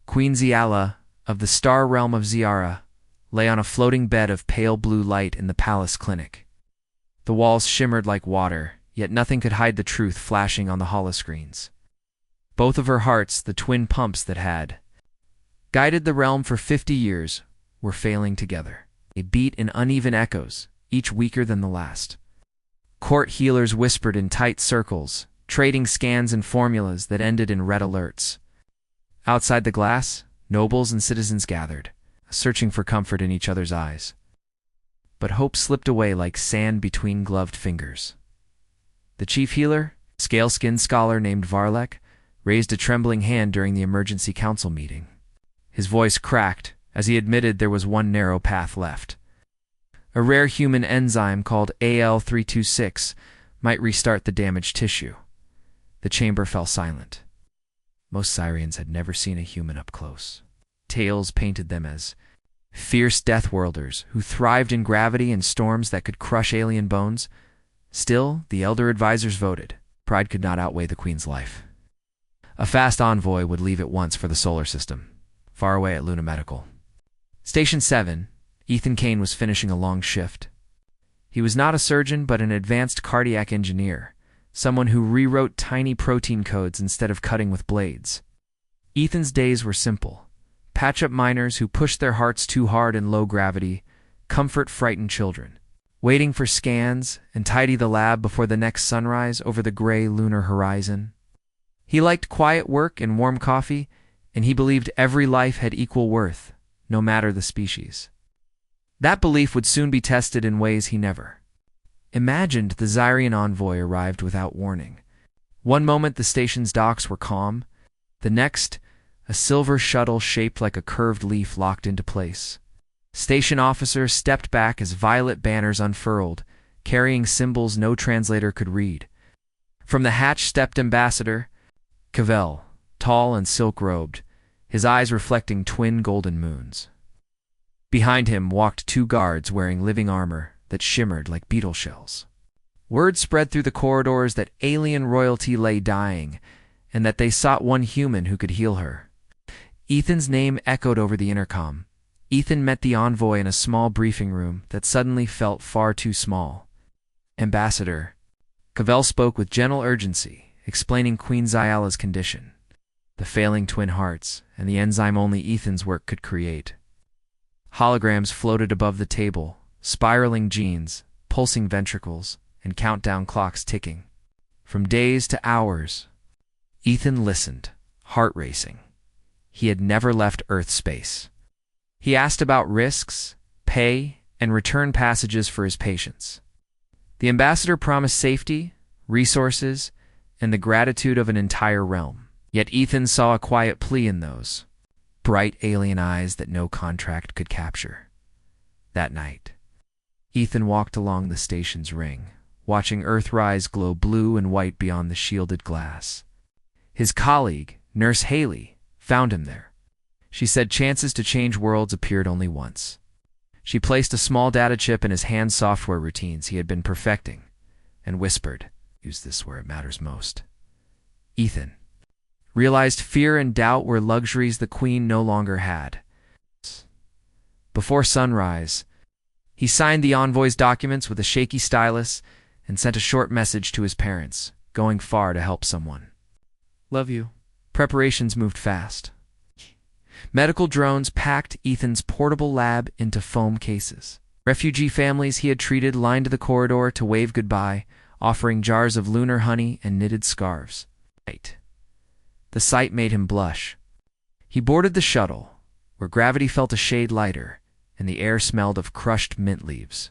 Queen Ziala, of the star realm of Ziara, lay on a floating bed of pale blue light in the palace clinic. The walls shimmered like water, yet nothing could hide the truth flashing on the holoscreens. Both of her hearts, the twin pumps that had guided the realm for 50 years, were failing together. They beat in uneven echoes, each weaker than the last. Court healers whispered in tight circles, trading scans and formulas that ended in red alerts. Outside the glass, nobles and citizens gathered, searching for comfort in each other's eyes. But hope slipped away like sand between gloved fingers. The chief healer, scale-skinned scholar named Varlek, raised a trembling hand during the emergency council meeting. His voice cracked as he admitted there was one narrow path left. A rare human enzyme called AL326 might restart the damaged tissue. The chamber fell silent. Most Sirians had never seen a human up close. Tales painted them as fierce death-worlders who thrived in gravity and storms that could crush alien bones. Still, the elder advisors voted. Pride could not outweigh the Queen's life. A fast envoy would leave at once for the solar system, far away at Luna Medical. Station 7, Ethan Kane was finishing a long shift. He was not a surgeon, but an advanced cardiac engineer, someone who rewrote tiny protein codes instead of cutting with blades. Ethan's days were simple. Patch up miners who pushed their hearts too hard in low gravity, comfort frightened children, waiting for scans, and tidy the lab before the next sunrise over the gray lunar horizon. He liked quiet work and warm coffee, and he believed every life had equal worth, no matter the species. That belief would soon be tested in ways he never imagined. The Zyrian envoy arrived without warning. One moment the station's docks were calm, the next, a silver shuttle shaped like a curved leaf locked into place. Station officers stepped back as violet banners unfurled, carrying symbols no translator could read. From the hatch stepped Ambassador Cavell, tall and silk-robed, his eyes reflecting twin golden moons. Behind him walked two guards wearing living armor that shimmered like beetle shells. Word spread through the corridors that alien royalty lay dying, and that they sought one human who could heal her. Ethan's name echoed over the intercom. Ethan met the envoy in a small briefing room that suddenly felt far too small. Ambassador Cavell spoke with gentle urgency, explaining Queen Ziala's condition, the failing twin hearts, and the enzyme only Ethan's work could create. Holograms floated above the table, spiraling genes, pulsing ventricles, and countdown clocks ticking. From days to hours, Ethan listened, heart racing. He had never left Earth space. He asked about risks, pay, and return passages for his patients. The ambassador promised safety, resources, and the gratitude of an entire realm. Yet Ethan saw a quiet plea in those bright alien eyes that no contract could capture. That night, Ethan walked along the station's ring, watching Earthrise glow blue and white beyond the shielded glass. His colleague, Nurse Haley, found him there. She said chances to change worlds appeared only once. She placed a small data chip in his hand software routines he had been perfecting, and whispered, "Use this where it matters most." Ethan realized fear and doubt were luxuries the Queen no longer had. Before sunrise, he signed the envoy's documents with a shaky stylus and sent a short message to his parents, going far to help someone. "Love you." Preparations moved fast. Medical drones packed Ethan's portable lab into foam cases. Refugee families he had treated lined the corridor to wave goodbye, offering jars of lunar honey and knitted scarves. The sight made him blush. He boarded the shuttle, where gravity felt a shade lighter, and the air smelled of crushed mint leaves.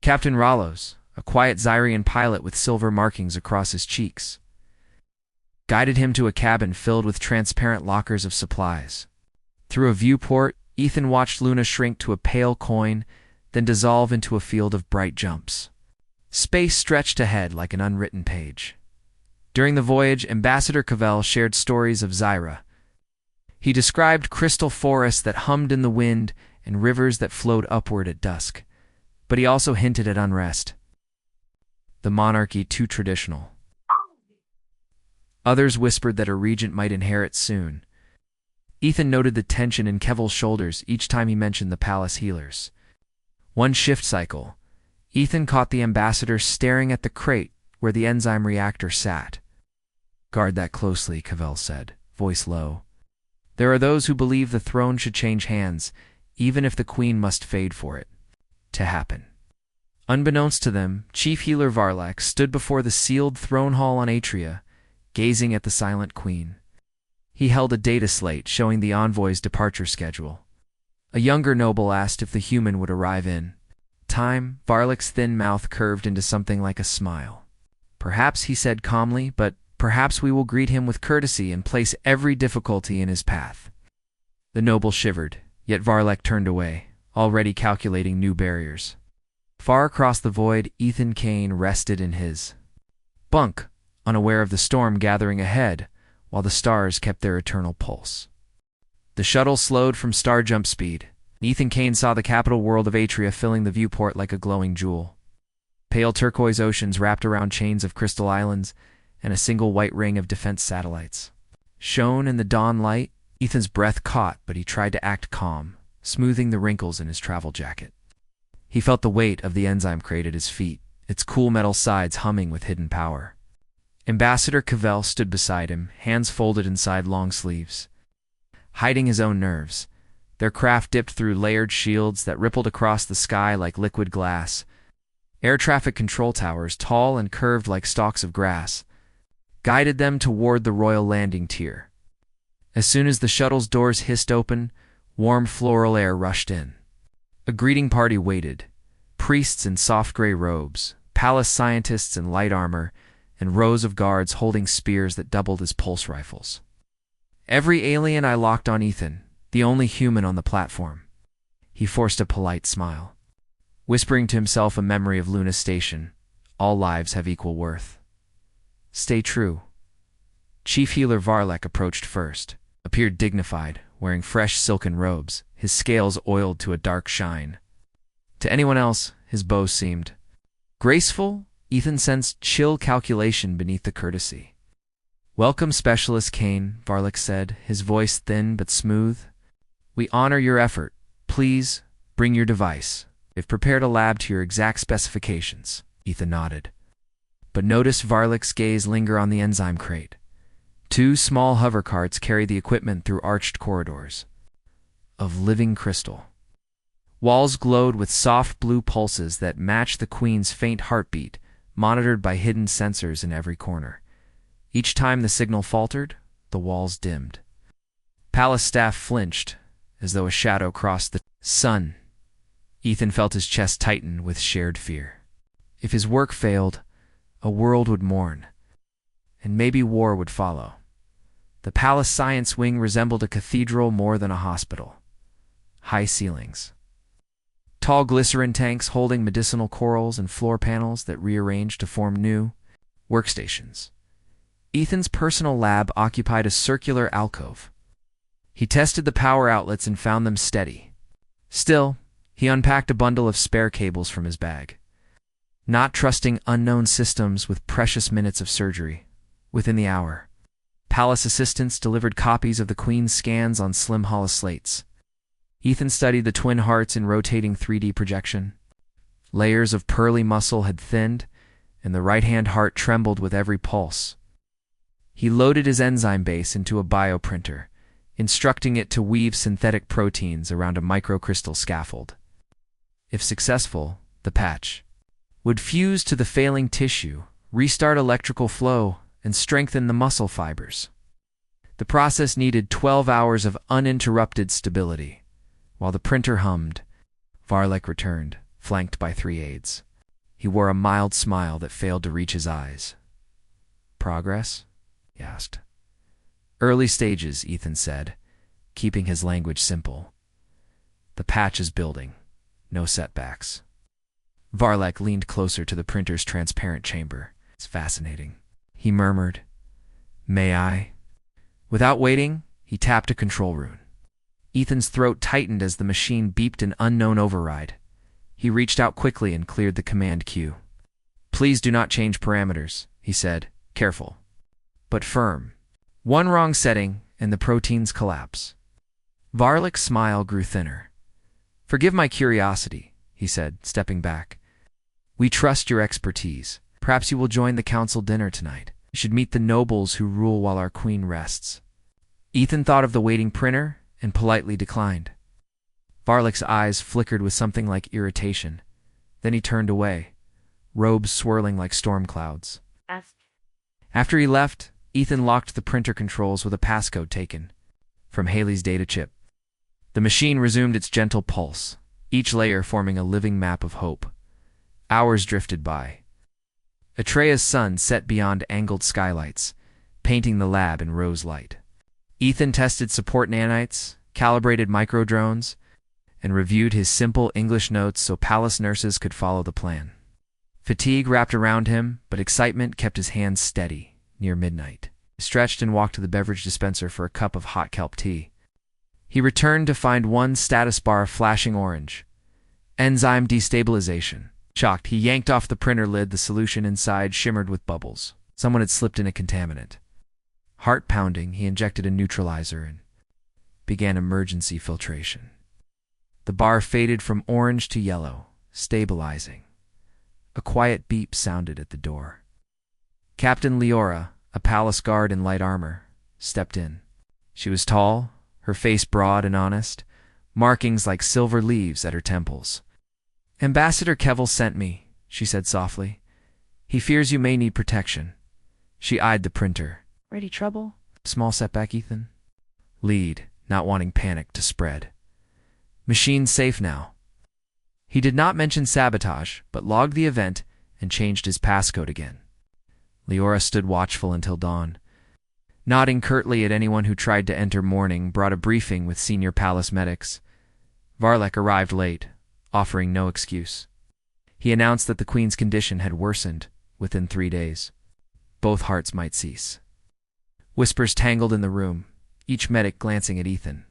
Captain Rallos, a quiet Zyrian pilot with silver markings across his cheeks, guided him to a cabin filled with transparent lockers of supplies. Through a viewport, Ethan watched Luna shrink to a pale coin, then dissolve into a field of bright jumps. Space stretched ahead like an unwritten page. During the voyage, Ambassador Cavell shared stories of Zyra. He described crystal forests that hummed in the wind and rivers that flowed upward at dusk. But he also hinted at unrest. The monarchy too traditional. Others whispered that a regent might inherit soon. Ethan noted the tension in Kevil's shoulders each time he mentioned the palace healers. One shift cycle, Ethan caught the ambassador staring at the crate where the enzyme reactor sat. "Guard that closely," Kevel said, voice low. "There are those who believe the throne should change hands, even if the queen must fade for it to happen." Unbeknownst to them, Chief Healer Varlak stood before the sealed throne hall on Atria, gazing at the silent queen. He held a data slate showing the envoy's departure schedule. A younger noble asked if the human would arrive in time. Varlak's thin mouth curved into something like a smile. "Perhaps," he said calmly, "but perhaps we will greet him with courtesy and place every difficulty in his path." The noble shivered, yet Varlak turned away, already calculating new barriers. Far across the void, Ethan Kane rested in his bunk, unaware of the storm gathering ahead, while the stars kept their eternal pulse. The shuttle slowed from star jump speed. Ethan Kane saw the capital world of Atria filling the viewport like a glowing jewel. Pale turquoise oceans wrapped around chains of crystal islands and a single white ring of defense satellites. Shone in the dawn light, Ethan's breath caught, but he tried to act calm, smoothing the wrinkles in his travel jacket. He felt the weight of the enzyme crate at his feet, its cool metal sides humming with hidden power. Ambassador Kevel stood beside him, hands folded inside long sleeves. Hiding his own nerves, their craft dipped through layered shields that rippled across the sky like liquid glass. Air traffic control towers, tall and curved like stalks of grass, guided them toward the royal landing tier. As soon as the shuttle's doors hissed open, warm floral air rushed in. A greeting party waited, priests in soft gray robes, palace scientists in light armor, and rows of guards holding spears that doubled as pulse rifles. Every alien I locked on Ethan, the only human on the platform. He forced a polite smile, whispering to himself a memory of Luna Station. All lives have equal worth. Stay true. Chief Healer Varlak approached first, appeared dignified, wearing fresh silken robes, his scales oiled to a dark shine. To anyone else, his bow seemed graceful. Ethan sensed chill calculation beneath the courtesy. "Welcome, Specialist Kane," Varlak said, his voice thin but smooth. "We honor your effort. Please, bring your device. We've prepared a lab to your exact specifications." Ethan nodded, but noticed Varlak's gaze linger on the enzyme crate. Two small hover carts carried the equipment through arched corridors of living crystal. Walls glowed with soft blue pulses that matched the queen's faint heartbeat, monitored by hidden sensors in every corner. Each time the signal faltered, the walls dimmed. Palace staff flinched, as though a shadow crossed the sun. Ethan felt his chest tighten with shared fear. If his work failed, a world would mourn, and maybe war would follow. The palace science wing resembled a cathedral more than a hospital. High ceilings, tall glycerin tanks holding medicinal corals, and floor panels that rearranged to form new workstations. Ethan's personal lab occupied a circular alcove. He tested the power outlets and found them steady. Still, he unpacked a bundle of spare cables from his bag, not trusting unknown systems with precious minutes of surgery. Within the hour, palace assistants delivered copies of the Queen's scans on slim holoslates. Ethan studied the twin hearts in rotating 3D projection. Layers of pearly muscle had thinned, and the right-hand heart trembled with every pulse. He loaded his enzyme base into a bioprinter, instructing it to weave synthetic proteins around a microcrystal scaffold. If successful, the patch would fuse to the failing tissue, restart electrical flow, and strengthen the muscle fibers. The process needed 12 hours of uninterrupted stability. While the printer hummed, Varlak returned, flanked by 3 aides. He wore a mild smile that failed to reach his eyes. "Progress?" he asked. "Early stages," Ethan said, keeping his language simple. "The patch is building. No setbacks." Varlak leaned closer to the printer's transparent chamber. "It's fascinating," he murmured. "May I?" Without waiting, he tapped a control rune. Ethan's throat tightened as the machine beeped an unknown override. He reached out quickly and cleared the command queue. "Please do not change parameters," he said, careful, but firm. "One wrong setting, and the proteins collapse." Varlik's smile grew thinner. "Forgive my curiosity," he said, stepping back. "We trust your expertise. Perhaps you will join the council dinner tonight. You should meet the nobles who rule while our queen rests." Ethan thought of the waiting printer and politely declined. Varlik's eyes flickered with something like irritation. Then he turned away, robes swirling like storm clouds. After he left, Ethan locked the printer controls with a passcode taken from Haley's data chip. The machine resumed its gentle pulse, each layer forming a living map of hope. Hours drifted by. Atreya's sun set beyond angled skylights, painting the lab in rose light. Ethan tested support nanites, calibrated microdrones, and reviewed his simple English notes so palace nurses could follow the plan. Fatigue wrapped around him, but excitement kept his hands steady. Near midnight, he stretched and walked to the beverage dispenser for a cup of hot kelp tea. He returned to find one status bar flashing orange. Enzyme destabilization. Shocked, he yanked off the printer lid. The solution inside shimmered with bubbles. Someone had slipped in a contaminant. Heart pounding, he injected a neutralizer and began emergency filtration. The bar faded from orange to yellow, stabilizing. A quiet beep sounded at the door. Captain Leora, a palace guard in light armor, stepped in. She was tall, her face broad and honest, markings like silver leaves at her temples. "Ambassador Kevel sent me," she said softly. "He fears you may need protection." She eyed the printer. "Ready trouble?" "Small setback, Ethan." Lead, not wanting panic to spread. "Machine safe now." He did not mention sabotage, but logged the event and changed his passcode again. Leora stood watchful until dawn. Nodding curtly at anyone who tried to enter morning, brought a briefing with senior palace medics. Varlik arrived late, offering no excuse. He announced that the queen's condition had worsened within 3 days. Both hearts might cease. Whispers tangled in the room, each medic glancing at Ethan.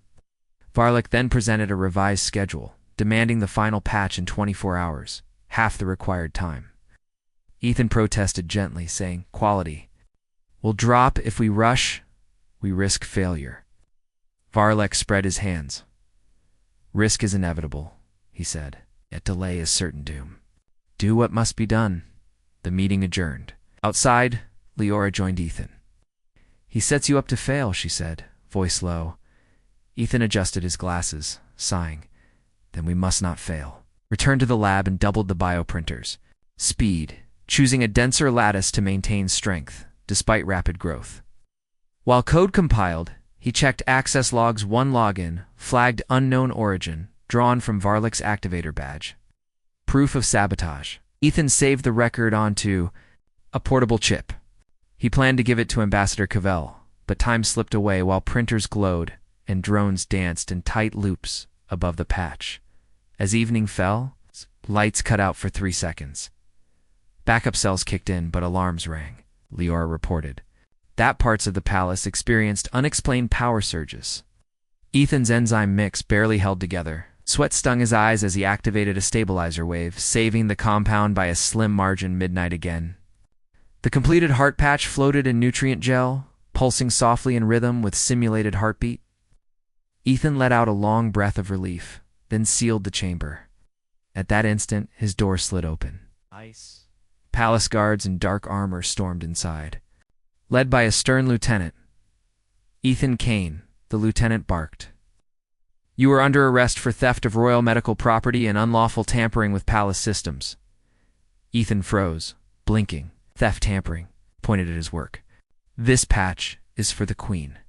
Varlik then presented a revised schedule, demanding the final patch in 24 hours, half the required time. Ethan protested gently, saying, "Quality will drop if we rush, we risk failure." Varlik spread his hands. "Risk is inevitable," he said, "yet delay is certain doom. Do what must be done." The meeting adjourned. Outside, Leora joined Ethan. "He sets you up to fail," she said, voice low. Ethan adjusted his glasses, sighing. "Then we must not fail." Returned to the lab and doubled the bioprinters. Speed, choosing a denser lattice to maintain strength, despite rapid growth. While code compiled, he checked access logs. One login, flagged unknown origin, drawn from Varlik's activator badge. Proof of sabotage. Ethan saved the record onto a portable chip. He planned to give it to Ambassador Kevel, but time slipped away while printers glowed and drones danced in tight loops above the patch. As evening fell, lights cut out for 3 seconds. Backup cells kicked in, but alarms rang, Leora reported. That parts of the palace experienced unexplained power surges. Ethan's enzyme mix barely held together. Sweat stung his eyes as he activated a stabilizer wave, saving the compound by a slim margin. Midnight again. The completed heart patch floated in nutrient gel, pulsing softly in rhythm with simulated heartbeat. Ethan let out a long breath of relief, then sealed the chamber. At that instant, his door slid open. Ice. Palace guards in dark armor stormed inside. Led by a stern lieutenant, Ethan Kane, the lieutenant barked. "You are under arrest for theft of royal medical property and unlawful tampering with palace systems." Ethan froze, blinking. "Theft, tampering," pointed at his work. "This patch is for the queen."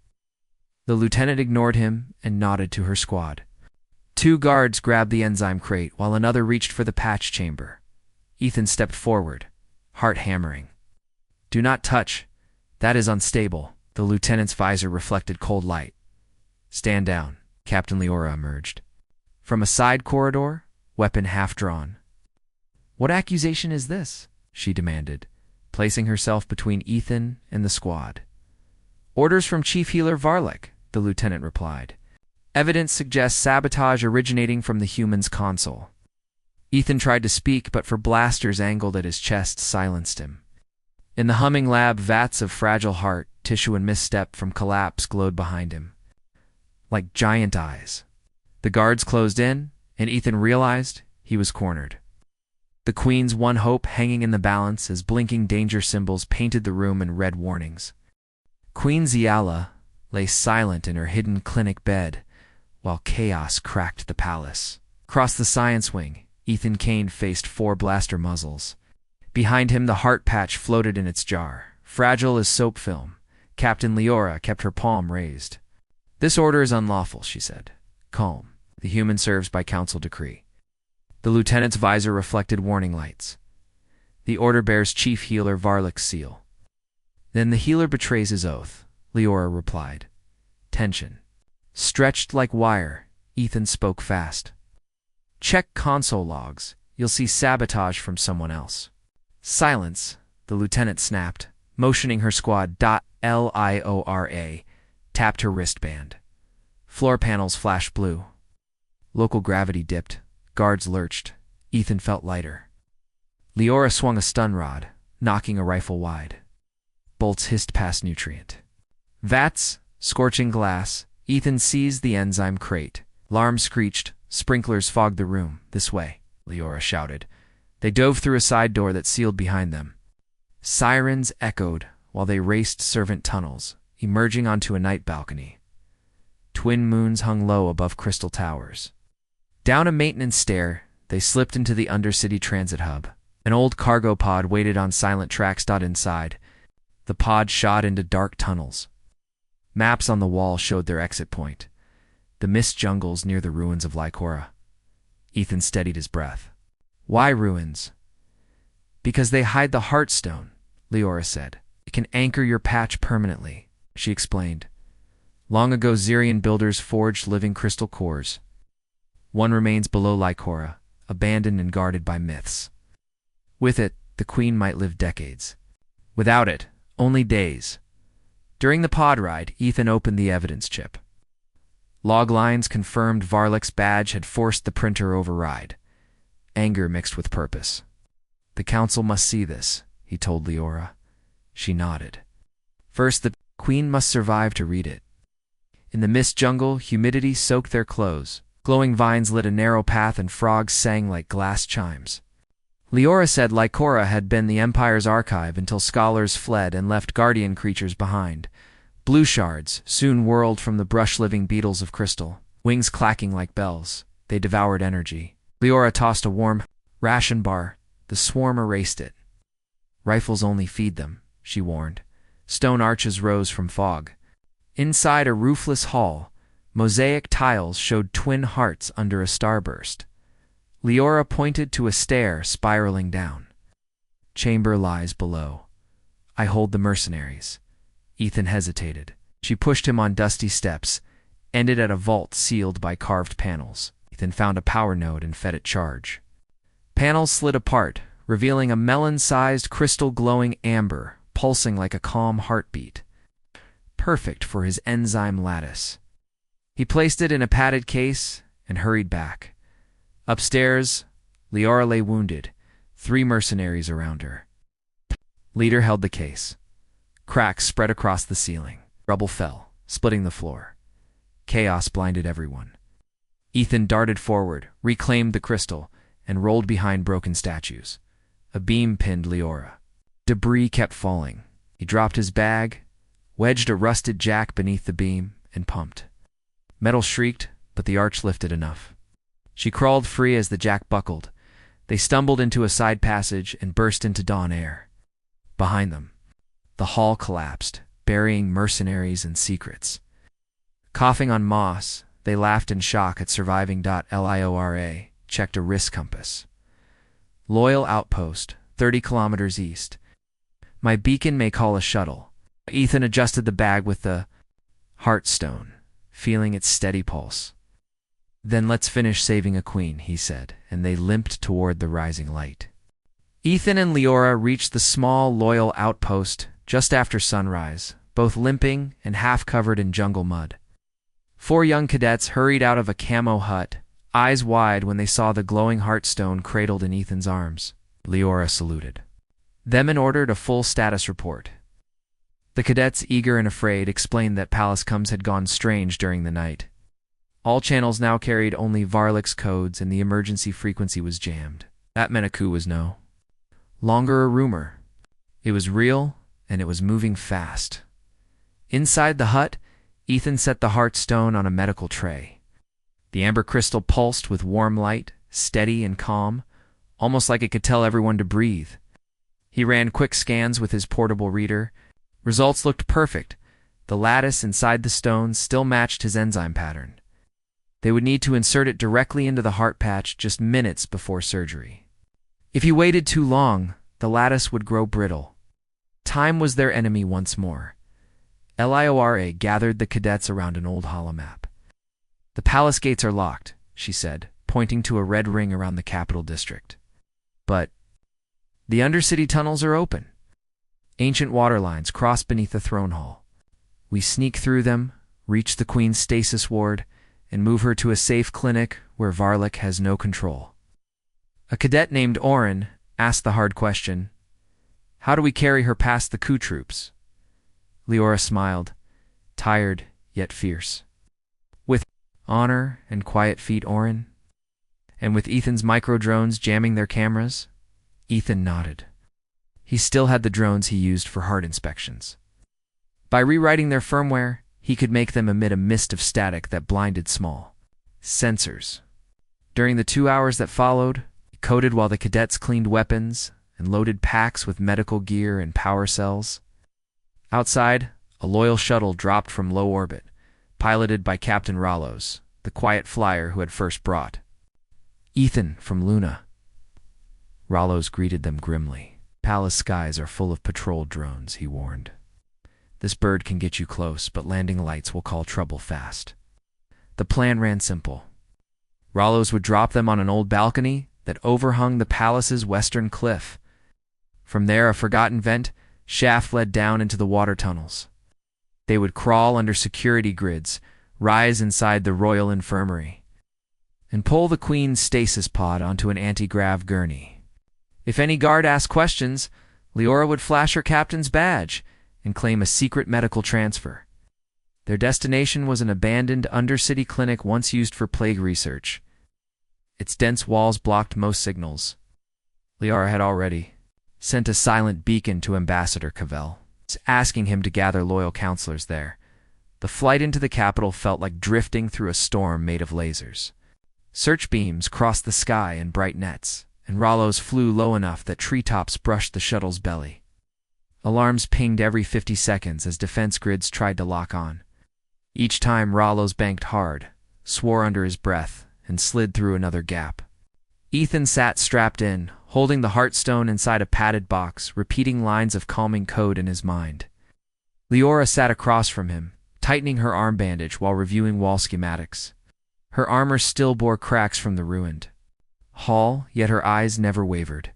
The lieutenant ignored him and nodded to her squad. 2 guards grabbed the enzyme crate while another reached for the patch chamber. Ethan stepped forward, heart hammering. "Do not touch. That is unstable." The lieutenant's visor reflected cold light. "Stand down." Captain Leora emerged. From a side corridor, weapon half drawn. "What accusation is this?" she demanded, placing herself between Ethan and the squad. "Orders from Chief Healer Varlik," the lieutenant replied. "Evidence suggests sabotage originating from the human's console." Ethan tried to speak, but for blasters angled at his chest silenced him. In the humming lab, vats of fragile heart, tissue and misstep from collapse glowed behind him. like giant eyes. The guards closed in, and Ethan realized he was cornered. The Queen's one hope hanging in the balance as blinking danger symbols painted the room in red warnings. Queen Ziala lay silent in her hidden clinic bed, while chaos cracked the palace. Across the science wing, Ethan Kane faced 4 blaster muzzles. Behind him, the heart patch floated in its jar, fragile as soap film. Captain Leora kept her palm raised. "This order is unlawful," she said. "Calm. The human serves by council decree." The lieutenant's visor reflected warning lights. "The order bears Chief Healer Varlick's seal." "Then the healer betrays his oath," Leora replied. Tension. Stretched like wire, Ethan spoke fast. "Check console logs. You'll see sabotage from someone else." "Silence," the lieutenant snapped, motioning her squad. Liora tapped her wristband. Floor panels flashed blue. Local gravity dipped. Guards lurched. Ethan felt lighter. Leora swung a stun rod, knocking a rifle wide. Bolts hissed past nutrient. Vats, scorching glass. Ethan seized the enzyme crate. Alarm screeched. Sprinklers fogged the room. "This way," Leora shouted. They dove through a side door that sealed behind them. Sirens echoed while they raced servant tunnels, emerging onto a night balcony. Twin moons hung low above crystal towers. Down a maintenance stair, they slipped into the undercity transit hub. An old cargo pod waited on silent tracks. Inside, the pod shot into dark tunnels. Maps on the wall showed their exit point, the mist jungles near the ruins of Lycora. Ethan steadied his breath. "Why ruins?" "Because they hide the Heartstone," Leora said. "It can anchor your patch permanently," she explained. "Long ago, Xerian builders forged living crystal cores. One remains below Lycora, abandoned and guarded by myths. With it, the Queen might live decades. Without it, only days." During the pod ride, Ethan opened the evidence chip. Log lines confirmed Varlick's badge had forced the printer override. Anger mixed with purpose. "The council must see this," he told Leora. She nodded. "First, the Queen must survive to read it." In the mist jungle, humidity soaked their clothes. Glowing vines lit a narrow path and frogs sang like glass chimes. Leora said Lycora had been the Empire's archive until scholars fled and left guardian creatures behind. Blue shards soon whirled from the brush-living beetles of crystal, wings clacking like bells. They devoured energy. Leora tossed a warm ration bar. The swarm erased it. "Rifles only feed them," she warned. Stone arches rose from fog. Inside a roofless hall, mosaic tiles showed twin hearts under a starburst. Leora pointed to a stair spiraling down. "Chamber lies below. I hold the mercenaries." Ethan hesitated. She pushed him on dusty steps, ended at a vault sealed by carved panels. Ethan found a power node and fed it charge. Panels slid apart, revealing a melon-sized crystal glowing amber, pulsing like a calm heartbeat. Perfect for his enzyme lattice. He placed it in a padded case and hurried back. Upstairs, Leora lay wounded, 3 mercenaries around her. Leader held the case. Cracks spread across the ceiling. Rubble fell, splitting the floor. Chaos blinded everyone. Ethan darted forward, reclaimed the crystal, and rolled behind broken statues. A beam pinned Leora. Debris kept falling. He dropped his bag, wedged a rusted jack beneath the beam, and pumped. Metal shrieked, but the arch lifted enough. She crawled free as the jack buckled. They stumbled into a side passage and burst into dawn air. Behind them, the hall collapsed, burying mercenaries and secrets. Coughing on moss, they laughed in shock at surviving. Liora checked a wrist compass. "Loyal outpost, 30 kilometers east. My beacon may call a shuttle." Ethan adjusted the bag with the Heartstone, feeling its steady pulse. "Then let's finish saving a queen," he said, and they limped toward the rising light. Ethan and Leora reached the small, loyal outpost just after sunrise, both limping and half covered in jungle mud. 4 young cadets hurried out of a camo hut, eyes wide when they saw the glowing Heartstone cradled in Ethan's arms. Leora saluted them and ordered a full status report. The cadets, eager and afraid, explained that Palace Combs had gone strange during the night. All channels now carried only Varlik's codes and the emergency frequency was jammed. That meant a coup was no longer a rumor. It was real, and it was moving fast. Inside the hut, Ethan set the Heartstone on a medical tray. The amber crystal pulsed with warm light, steady and calm, almost like it could tell everyone to breathe. He ran quick scans with his portable reader. Results looked perfect. The lattice inside the stone still matched his enzyme pattern. They would need to insert it directly into the heart patch just minutes before surgery. If he waited too long, the lattice would grow brittle. Time was their enemy once more. Liora gathered the cadets around an old holomap. "The palace gates are locked," she said, pointing to a red ring around the capital district. "But the undercity tunnels are open. Ancient water lines cross beneath the throne hall. We sneak through them, reach the queen's stasis ward, and move her to a safe clinic where Varlik has no control." A cadet named Oren asked the hard question, "How do we carry her past the coup troops?" Leora smiled, tired yet fierce. "With honor and quiet feet, Oren? And with Ethan's micro-drones jamming their cameras?" Ethan nodded. He still had the drones he used for heart inspections. By rewriting their firmware, he could make them emit a mist of static that blinded small sensors. During the 2 hours that followed, he coded while the cadets cleaned weapons and loaded packs with medical gear and power cells. Outside, a loyal shuttle dropped from low orbit, piloted by Captain Rallos, the quiet flyer who had first brought Ethan from Luna. Rallos greeted them grimly. "Palace skies are full of patrol drones," he warned. "This bird can get you close, but landing lights will call trouble fast." The plan ran simple. Rallos would drop them on an old balcony that overhung the palace's western cliff. From there, a forgotten vent shaft led down into the water tunnels. They would crawl under security grids, rise inside the royal infirmary, and pull the queen's stasis pod onto an anti-grav gurney. If any guard asked questions, Leora would flash her captain's badge and claim a secret medical transfer. Their destination was an abandoned undercity clinic once used for plague research. Its dense walls blocked most signals. Leora had already sent a silent beacon to Ambassador Cavell, asking him to gather loyal counselors there. The flight into the capital felt like drifting through a storm made of lasers. Search beams crossed the sky in bright nets, and Rallos flew low enough that treetops brushed the shuttle's belly. Alarms pinged every 50 seconds as defense grids tried to lock on. Each time Rallos banked hard, swore under his breath, and slid through another gap. Ethan sat strapped in, holding the Heartstone inside a padded box, repeating lines of calming code in his mind. Leora sat across from him, tightening her arm bandage while reviewing wall schematics. Her armor still bore cracks from the ruined hall, yet her eyes never wavered.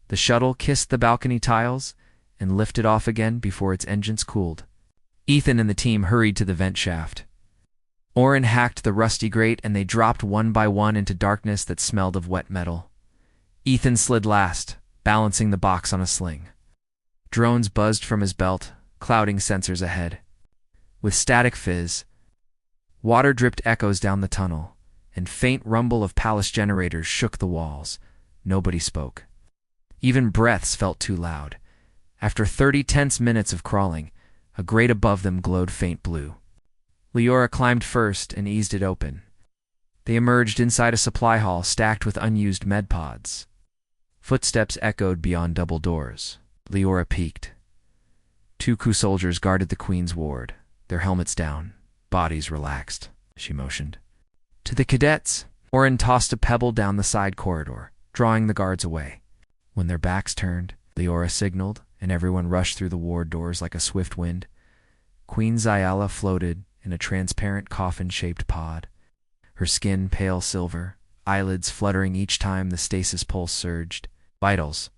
The shuttle kissed the balcony tiles and lifted off again before its engines cooled. Ethan and the team hurried to the vent shaft. Oren hacked the rusty grate and they dropped one by one into darkness that smelled of wet metal. Ethan slid last, balancing the box on a sling. Drones buzzed from his belt, clouding sensors ahead. With static fizz, water dripped echoes down the tunnel, and faint rumble of palace generators shook the walls. Nobody spoke. Even breaths felt too loud. After 30 tense minutes of crawling, a grate above them glowed faint blue. Leora climbed first and eased it open. They emerged inside a supply hall stacked with unused med pods. Footsteps echoed beyond double doors. Leora peeked. 2 coup soldiers guarded the queen's ward, their helmets down, bodies relaxed. She motioned. To the cadets, Oren tossed a pebble down the side corridor, drawing the guards away. When their backs turned, Leora signaled, and everyone rushed through the ward doors like a swift wind. Queen Zyala floated in a transparent coffin-shaped pod, her skin pale silver, eyelids fluttering each time the stasis pulse surged. Vitals.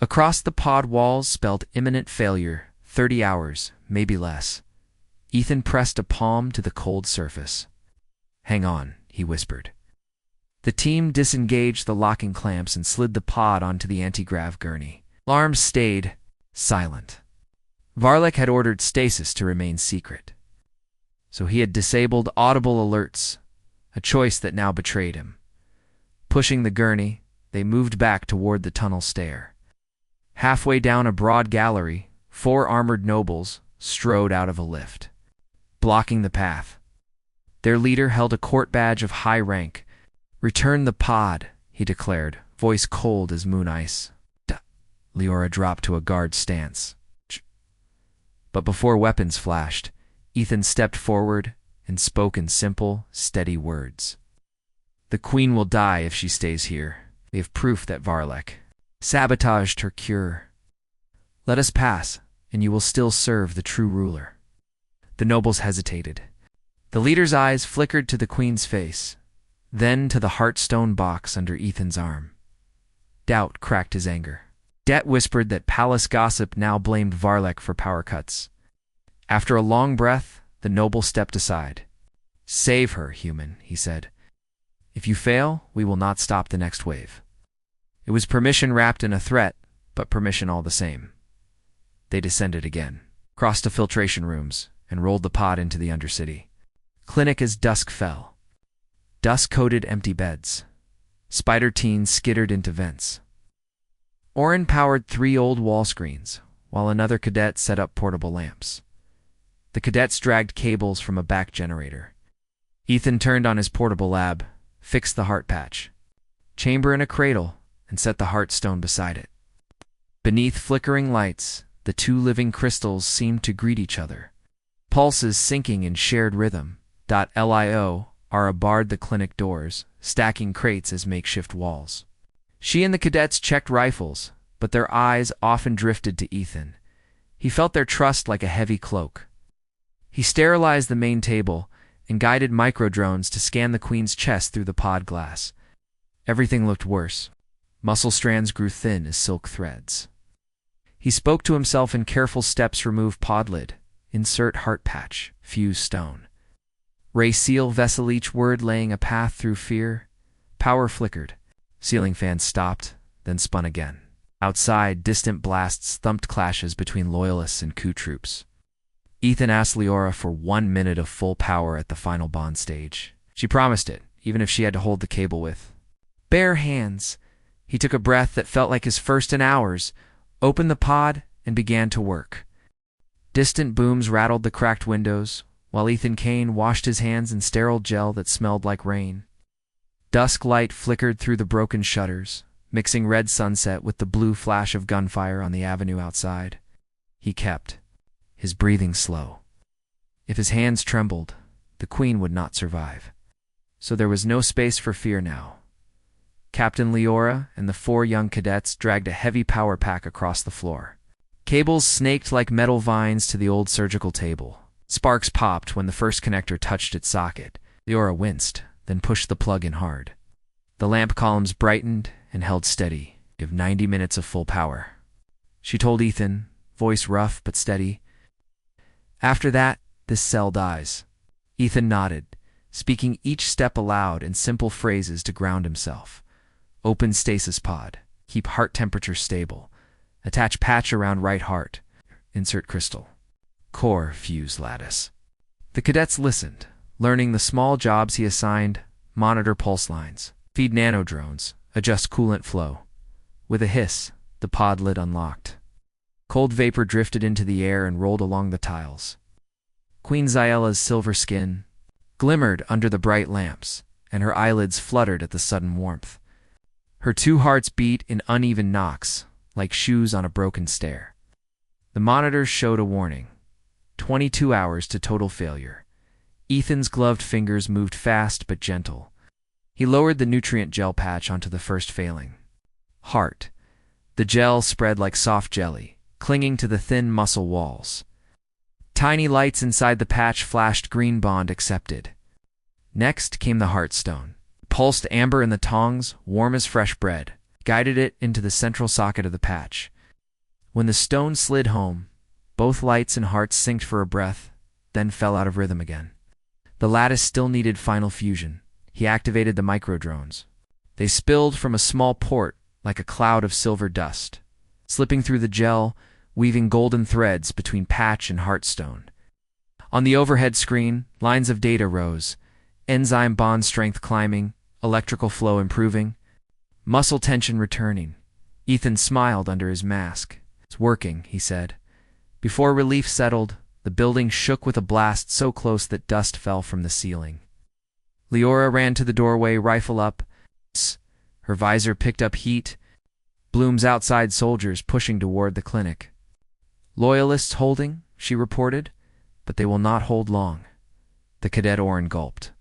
Across the pod walls spelled imminent failure, 30 hours, maybe less. Ethan pressed a palm to the cold surface. "Hang on," he whispered. The team disengaged the locking clamps and slid the pod onto the anti-grav gurney. Alarms stayed silent. Varlik had ordered stasis to remain secret, so he had disabled audible alerts. a choice that now betrayed him. Pushing the gurney, they moved back toward the tunnel stair. Halfway down a broad gallery, 4 armored nobles strode out of a lift, blocking the path. Their leader held a court badge of high rank. "Return the pod," he declared, voice cold as moon ice. Leora dropped to a guard stance. But before weapons flashed, Ethan stepped forward and spoke in simple, steady words. "The queen will die if she stays here. We have proof that Varlek sabotaged her cure. Let us pass, and you will still serve the true ruler." The nobles hesitated. The leader's eyes flickered to the queen's face, then to the heartstone box under Ethan's arm. Doubt cracked his anger. Det whispered that palace gossip now blamed Varlek for power cuts. After a long breath, the noble stepped aside. "Save her, human," he said. "If you fail, we will not stop the next wave." It was permission wrapped in a threat, but permission all the same. They descended again, crossed to filtration rooms, and rolled the pod into the Undercity. Clinic as dusk fell. Dust-coated empty beds. Spider teens skittered into vents. Oren powered 3 old wall screens, while another cadet set up portable lamps. The cadets dragged cables from a back generator. Ethan turned on his portable lab, fixed the heart patch, chamber in a cradle, and set the heartstone beside it. Beneath flickering lights, the 2 living crystals seemed to greet each other, pulses syncing in shared rhythm. Lio Ara barred the clinic doors, stacking crates as makeshift walls. She and the cadets checked rifles, but their eyes often drifted to Ethan. He felt their trust like a heavy cloak. He sterilized the main table and guided microdrones to scan the queen's chest through the pod glass. Everything looked worse. Muscle strands grew thin as silk threads. He spoke to himself in careful steps. Remove pod lid, insert heart patch, fuse stone. Ray seal vessel, each word laying a path through fear. Power flickered. Ceiling fans stopped, then spun again. Outside, distant blasts thumped clashes between loyalists and coup troops. Ethan asked Leora for 1 minute of full power at the final bond stage. She promised it, even if she had to hold the cable with bare hands. He took a breath that felt like his first in hours, opened the pod, and began to work. Distant booms rattled the cracked windows, while Ethan Kane washed his hands in sterile gel that smelled like rain. Dusk light flickered through the broken shutters, mixing red sunset with the blue flash of gunfire on the avenue outside. He kept, his breathing slow. If his hands trembled, the queen would not survive. So there was no space for fear now. Captain Leora and the 4 young cadets dragged a heavy power pack across the floor. Cables snaked like metal vines to the old surgical table. Sparks popped when the first connector touched its socket. Leora winced, then pushed the plug in hard. The lamp columns brightened and held steady. Give 90 minutes of full power. She told Ethan, voice rough but steady. After that, this cell dies. Ethan nodded, speaking each step aloud in simple phrases to ground himself. Open stasis pod. Keep heart temperature stable. Attach patch around right heart. Insert crystal. Core fuse lattice. The cadets listened, learning the small jobs he assigned: monitor pulse lines, feed nanodrones, adjust coolant flow. With a hiss, the pod lid unlocked. Cold vapor drifted into the air and rolled along the tiles. Queen Xyela's silver skin glimmered under the bright lamps, and her eyelids fluttered at the sudden warmth. Her 2 hearts beat in uneven knocks, like shoes on a broken stair. The monitors showed a warning: 22 hours to total failure. Ethan's gloved fingers moved fast but gentle. He lowered the nutrient gel patch onto the first failing. Heart. The gel spread like soft jelly, clinging to the thin muscle walls. Tiny lights inside the patch flashed green bond accepted. Next came the heartstone. Pulsed amber in the tongs, warm as fresh bread, guided it into the central socket of the patch. When the stone slid home, both lights and hearts synced for a breath, then fell out of rhythm again. The lattice still needed final fusion. He activated the microdrones. They spilled from a small port like a cloud of silver dust, slipping through the gel, weaving golden threads between patch and heartstone. On the overhead screen, lines of data rose, enzyme bond strength climbing, electrical flow improving, muscle tension returning. Ethan smiled under his mask. "It's working," he said. Before relief settled, the building shook with a blast so close that dust fell from the ceiling. Leora ran to the doorway, rifle up. Her visor picked up heat. Bloom's outside soldiers pushing toward the clinic. "Loyalists holding," she reported, "but they will not hold long." The cadet Orin gulped.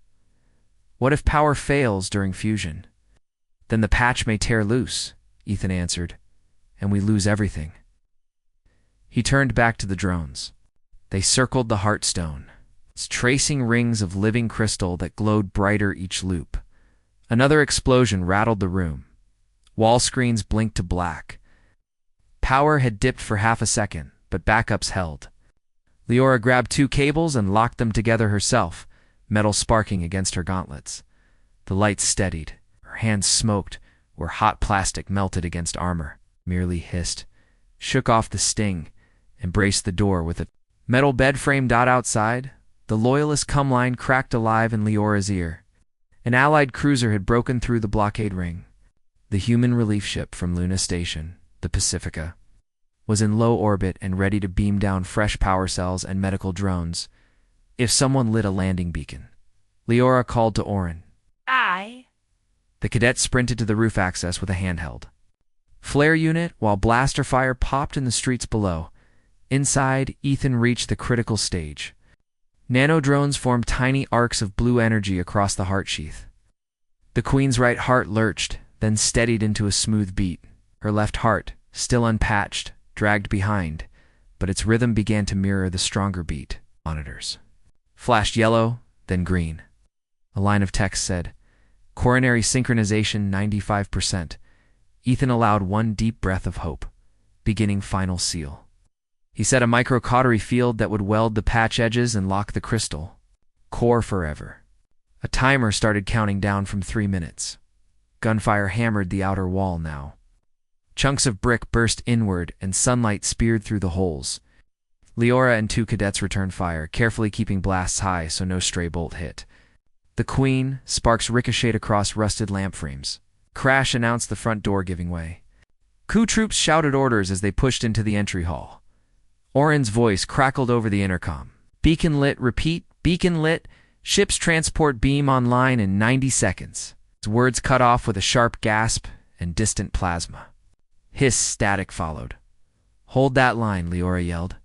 "What if power fails during fusion?" "Then the patch may tear loose," Ethan answered, "and we lose everything." He turned back to the drones. They circled the Heartstone, tracing rings of living crystal that glowed brighter each loop. Another explosion rattled the room. Wall screens blinked to black. Power had dipped for half a second, but backups held. Leora grabbed 2 cables and locked them together herself, metal sparking against her gauntlets. The lights steadied. Her hands smoked where hot plastic melted against armor. Merely hissed, shook off the sting, and braced the door with a metal bed frame. Outside, the Loyalist cum line cracked alive in Leora's ear. An Allied cruiser had broken through the blockade ring. The human relief ship from Luna Station, the Pacifica, was in low orbit and ready to beam down fresh power cells and medical drones. If someone lit a landing beacon. Leora called to Orin. "Aye." The cadet sprinted to the roof access with a handheld flare unit while blaster fire popped in the streets below. Inside, Ethan reached the critical stage. Nanodrones formed tiny arcs of blue energy across the heart sheath. The Queen's right heart lurched, then steadied into a smooth beat. Her left heart, still unpatched, dragged behind, but its rhythm began to mirror the stronger beat. Monitors flashed yellow, then green. A line of text said, "Coronary synchronization 95%. Ethan allowed one deep breath of hope. Beginning final seal." He set a microcautery field that would weld the patch edges and lock the crystal. Core forever. A timer started counting down from 3 minutes. Gunfire hammered the outer wall now. Chunks of brick burst inward and sunlight speared through the holes. Leora and 2 cadets returned fire, carefully keeping blasts high so no stray bolt hit. The Queen, sparks ricocheted across rusted lamp frames. Crash announced the front door giving way. Coup troops shouted orders as they pushed into the entry hall. Orin's voice crackled over the intercom. "Beacon lit, repeat, beacon lit, ship's transport beam online in 90 seconds. His words cut off with a sharp gasp and distant plasma. Hiss static followed. "Hold that line," Leora yelled.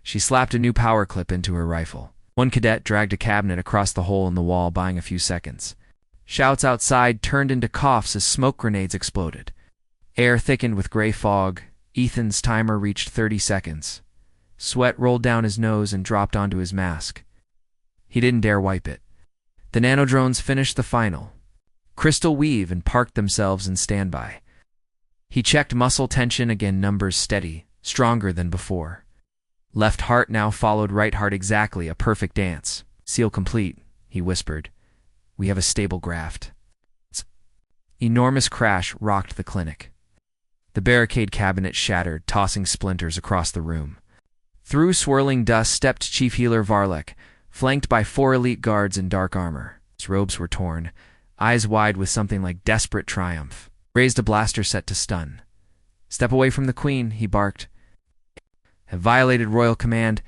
She slapped a new power clip into her rifle. One cadet dragged a cabinet across the hole in the wall, buying a few seconds. Shouts outside turned into coughs as smoke grenades exploded. Air thickened with gray fog. Ethan's timer reached 30 seconds. Sweat rolled down his nose and dropped onto his mask. He didn't dare wipe it. The nanodrones finished the final crystal weave and parked themselves in standby. He checked muscle tension again, numbers steady, stronger than before. Left heart now followed right heart exactly, a perfect dance. "Seal complete," he whispered. "We have a stable graft." Enormous crash rocked the clinic. The barricade cabinet shattered, tossing splinters across the room. Through swirling dust stepped Chief Healer Varlek, flanked by 4 elite guards in dark armor. His robes were torn, eyes wide with something like desperate triumph. Raised a blaster set to stun. "Step away from the Queen," he barked. "Have violated royal command."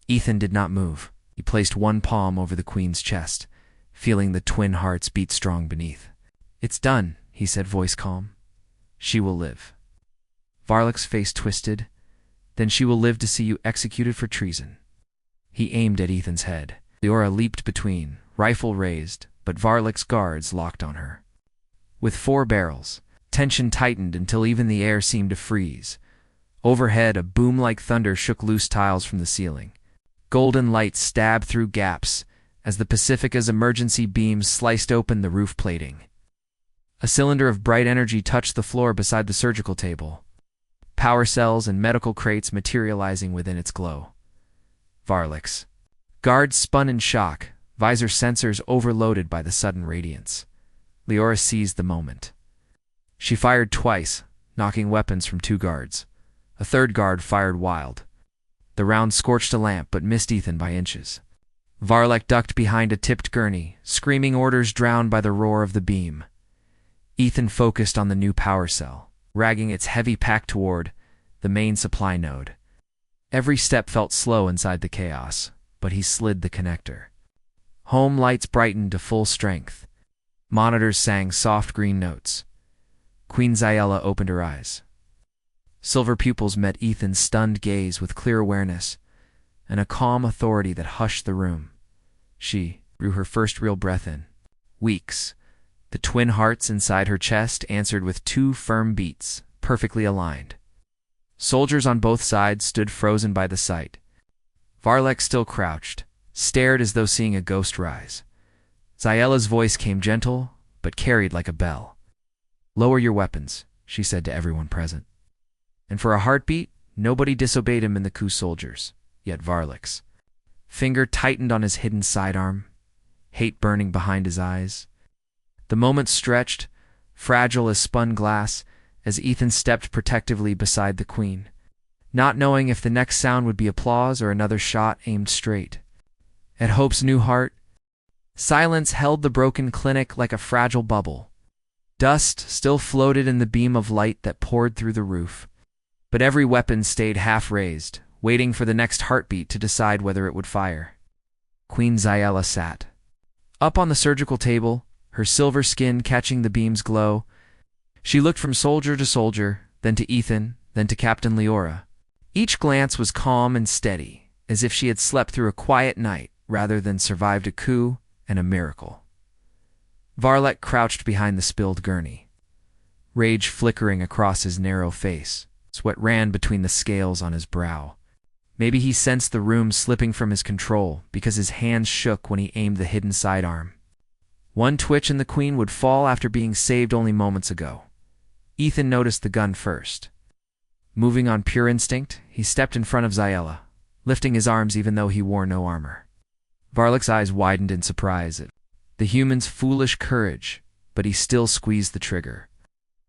Ethan did not move. He placed one palm over the Queen's chest, feeling the twin hearts beat strong beneath. "It's done," he said, voice calm. "She will live." Varlek's face twisted. "Then she will live to see you executed for treason." He aimed at Ethan's head. Leora leaped between, rifle raised, but Varlek's guards locked on her. With 4 barrels, tension tightened until even the air seemed to freeze. Overhead, a boom like thunder shook loose tiles from the ceiling. Golden light stabbed through gaps as the Pacifica's emergency beams sliced open the roof plating. A cylinder of bright energy touched the floor beside the surgical table, power cells and medical crates materializing within its glow. Varlek's guards spun in shock, visor sensors overloaded by the sudden radiance. Leora seized the moment. She fired twice, knocking weapons from 2 guards. A 3rd guard fired wild. The round scorched a lamp but missed Ethan by inches. Varlek ducked behind a tipped gurney, screaming orders drowned by the roar of the beam. Ethan focused on the new power cell, dragging its heavy pack toward the main supply node. Every step felt slow inside the chaos, but he slid the connector. Home lights brightened to full strength. Monitors sang soft green notes. Queen Zyella opened her eyes. Silver pupils met Ethan's stunned gaze with clear awareness and a calm authority that hushed the room. She drew her first real breath in. Weeks. The twin hearts inside her chest answered with 2 firm beats, perfectly aligned. Soldiers on both sides stood frozen by the sight. Varlek still crouched, stared as though seeing a ghost rise. Zyella's voice came gentle, but carried like a bell. "Lower your weapons," she said to everyone present. And for a heartbeat, nobody disobeyed him in the coup soldiers, yet Varlek's finger tightened on his hidden sidearm, hate burning behind his eyes. The moment stretched, fragile as spun glass, as Ethan stepped protectively beside the queen, not knowing if the next sound would be applause or another shot aimed straight. At Hope's new heart, silence held the broken clinic like a fragile bubble. Dust still floated in the beam of light that poured through the roof, but every weapon stayed half-raised, waiting for the next heartbeat to decide whether it would fire. Queen Zyella sat up on the surgical table, her silver skin catching the beam's glow. She looked from soldier to soldier, then to Ethan, then to Captain Leora. Each glance was calm and steady, as if she had slept through a quiet night rather than survived a coup and a miracle. Varlek crouched behind the spilled gurney, rage flickering across his narrow face. Sweat ran between the scales on his brow. Maybe he sensed the room slipping from his control because his hands shook when he aimed the hidden sidearm. One twitch and the queen would fall after being saved only moments ago. Ethan noticed the gun first. Moving on pure instinct, he stepped in front of Zyella, lifting his arms even though he wore no armor. Varlek's eyes widened in surprise at the human's foolish courage, but he still squeezed the trigger.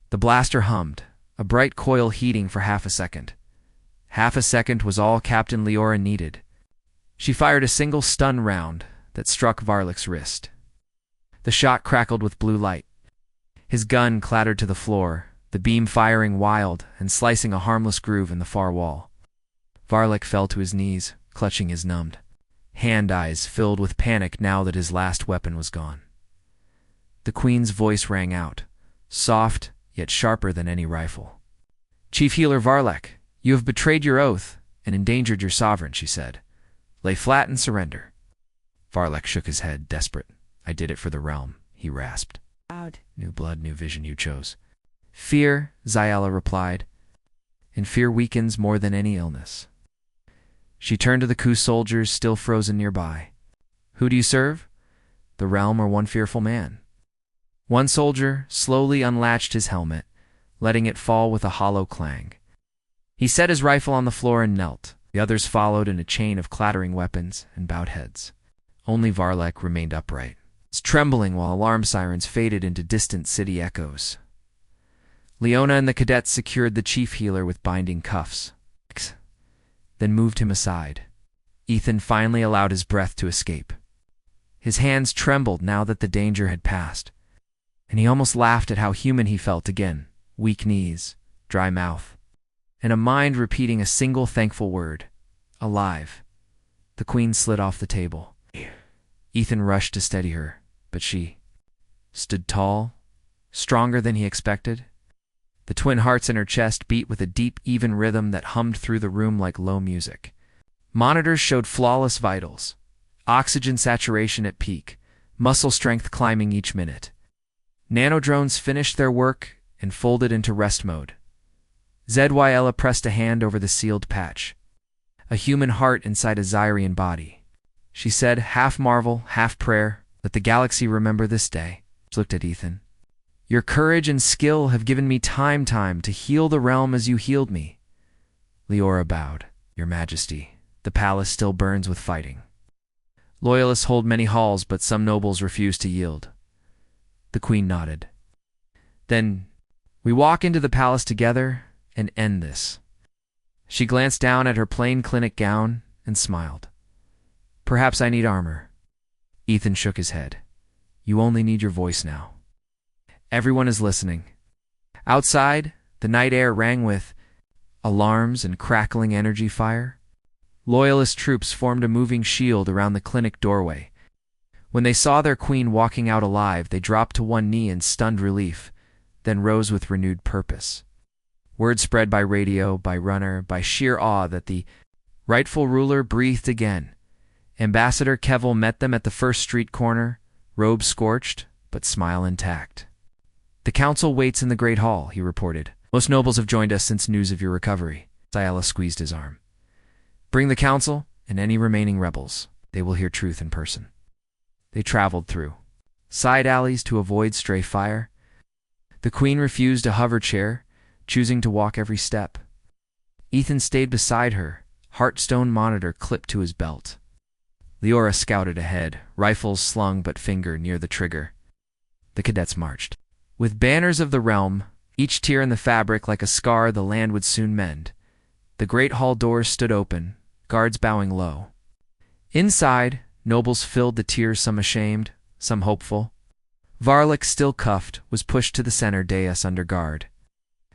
The blaster hummed, a bright coil heating for half a second. Half a second was all Captain Leora needed. She fired a single stun round that struck Varlek's wrist. The shot crackled with blue light. His gun clattered to the floor, the beam firing wild and slicing a harmless groove in the far wall. Varlek fell to his knees, clutching his numbed hand-eyes filled with panic now that his last weapon was gone. The queen's voice rang out, soft yet sharper than any rifle. "Chief Healer Varlek, you have betrayed your oath and endangered your sovereign," she said. "Lay flat and surrender." Varlek shook his head, desperate. "I did it for the realm," he rasped. "New blood, new vision you chose." "Fear," Zyella replied, "and fear weakens more than any illness." She turned to the coup soldiers still frozen nearby. "Who do you serve? The realm or one fearful man?" One soldier slowly unlatched his helmet, letting it fall with a hollow clang. He set his rifle on the floor and knelt. The others followed in a chain of clattering weapons and bowed heads. Only Varlek remained upright, trembling while alarm sirens faded into distant city echoes. Leona and the cadets secured the chief healer with binding cuffs, then moved him aside. Ethan finally allowed his breath to escape. His hands trembled now that the danger had passed, and he almost laughed at how human he felt again. Weak knees, dry mouth, and a mind repeating a single thankful word: alive. The queen slid off the table. Ethan rushed to steady her, but she stood tall, stronger than he expected. The twin hearts in her chest beat with a deep, even rhythm that hummed through the room like low music. Monitors showed flawless vitals, oxygen saturation at peak, muscle strength climbing each minute. Nanodrones finished their work and folded into rest mode. Zyella pressed a hand over the sealed patch, a human heart inside a Zyrian body. She said, half marvel, half prayer, "Let the galaxy remember this day." She looked at Ethan. "Your courage and skill have given me time to heal the realm as you healed me." Leora bowed. "Your Majesty, the palace still burns with fighting. Loyalists hold many halls, but some nobles refuse to yield." The queen nodded. "Then we walk into the palace together and end this." She glanced down at her plain clinic gown and smiled. Perhaps I need armor. Ethan shook his head. You only need your voice now. Everyone is listening. Outside, the night air rang with alarms and crackling energy fire. Loyalist troops formed a moving shield around the clinic doorway. When they saw their queen walking out alive, they dropped to one knee in stunned relief, then rose with renewed purpose. Word spread by radio, by runner, by sheer awe that the rightful ruler breathed again. Ambassador Kevel met them at the first street corner, robe scorched, but smile intact. The council waits in the great hall, he reported. Most nobles have joined us since news of your recovery. Sayala squeezed his arm. Bring the council and any remaining rebels. They will hear truth in person. They traveled through side alleys to avoid stray fire. The queen refused a hover chair, choosing to walk every step. Ethan stayed beside her, Heartstone monitor clipped to his belt. Leora scouted ahead, rifles slung but finger near the trigger. The cadets marched. With banners of the realm, each tear in the fabric like a scar the land would soon mend. The great hall doors stood open, guards bowing low. Inside, nobles filled the tiers, some ashamed, some hopeful. Varlik, still cuffed, was pushed to the center dais under guard.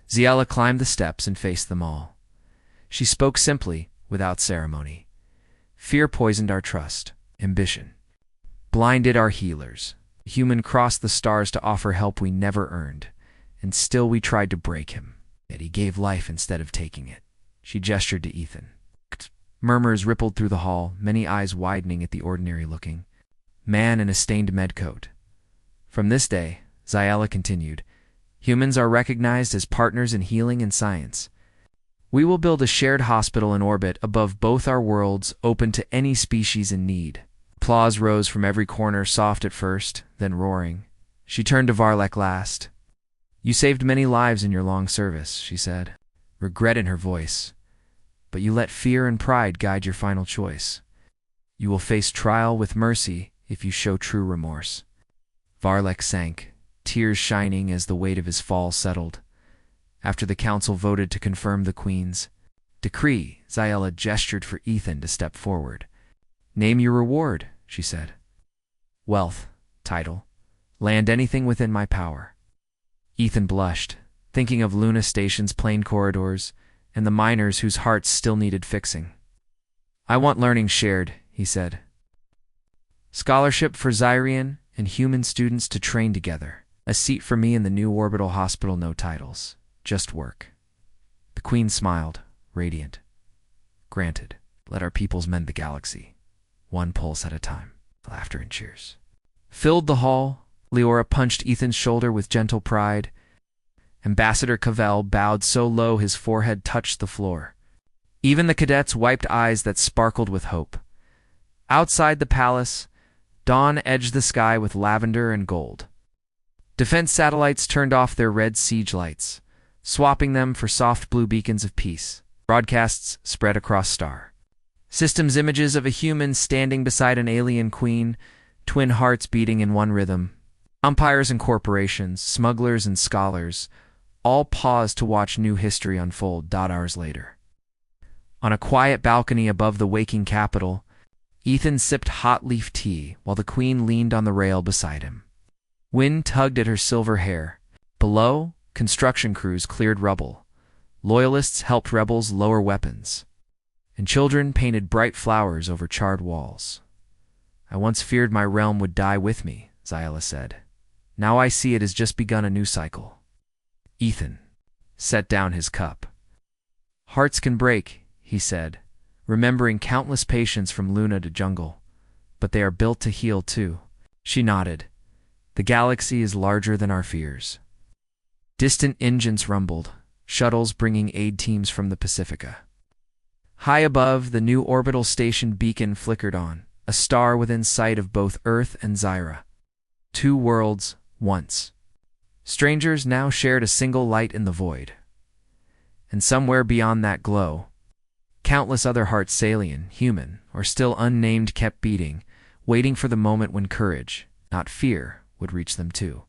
Ziela climbed the steps and faced them all. She spoke simply, without ceremony. Fear poisoned our trust, ambition blinded our healers. A human crossed the stars to offer help we never earned, and still we tried to break him. Yet he gave life instead of taking it. She gestured to Ethan. Murmurs rippled through the hall, many eyes widening at the ordinary-looking man in a stained medcoat. From this day, Ziela continued, humans are recognized as partners in healing and science. We will build a shared hospital in orbit above both our worlds, open to any species in need. Applause rose from every corner, soft at first, then roaring. She turned to Varlek last. You saved many lives in your long service, she said, regret in her voice. But you let fear and pride guide your final choice. You will face trial with mercy if you show true remorse. Varlek sank, tears shining as the weight of his fall settled. After the council voted to confirm the queen's decree, Ziela gestured for Ethan to step forward. Name your reward, she said. Wealth, title, land, anything within my power. Ethan blushed, thinking of Luna Station's plane corridors and the miners whose hearts still needed fixing. I want learning shared, he said. Scholarship for Zyrian and human students to train together. A seat for me in the new orbital hospital, no titles. Just work. The queen smiled, radiant. Granted, let our peoples mend the galaxy. One pulse at a time. Laughter and cheers filled the hall. Leora punched Ethan's shoulder with gentle pride. Ambassador Cavell bowed so low his forehead touched the floor. Even the cadets wiped eyes that sparkled with hope. Outside the palace, dawn edged the sky with lavender and gold. Defense satellites turned off their red siege lights, swapping them for soft blue beacons of peace. Broadcasts spread across star systems, images of a human standing beside an alien queen, twin hearts beating in one rhythm. Umpires and corporations, smugglers and scholars, all paused to watch new history unfold. Hours later, on a quiet balcony above the waking capital, Ethan sipped hot leaf tea while the queen leaned on the rail beside him. Wind tugged at her silver hair. Below, construction crews cleared rubble. Loyalists helped rebels lower weapons. And children painted bright flowers over charred walls. I once feared my realm would die with me, Ziela said. Now I see it has just begun a new cycle. Ethan set down his cup. Hearts can break, he said, remembering countless patients from Luna to Jungle. But they are built to heal too. She nodded. The galaxy is larger than our fears. Distant engines rumbled, shuttles bringing aid teams from the Pacifica. High above, the new orbital station beacon flickered on, a star within sight of both Earth and Zyra. Two worlds, once. Strangers now shared a single light in the void. And somewhere beyond that glow, countless other hearts, Salian, human, or still unnamed, kept beating, waiting for the moment when courage, not fear, would reach them too.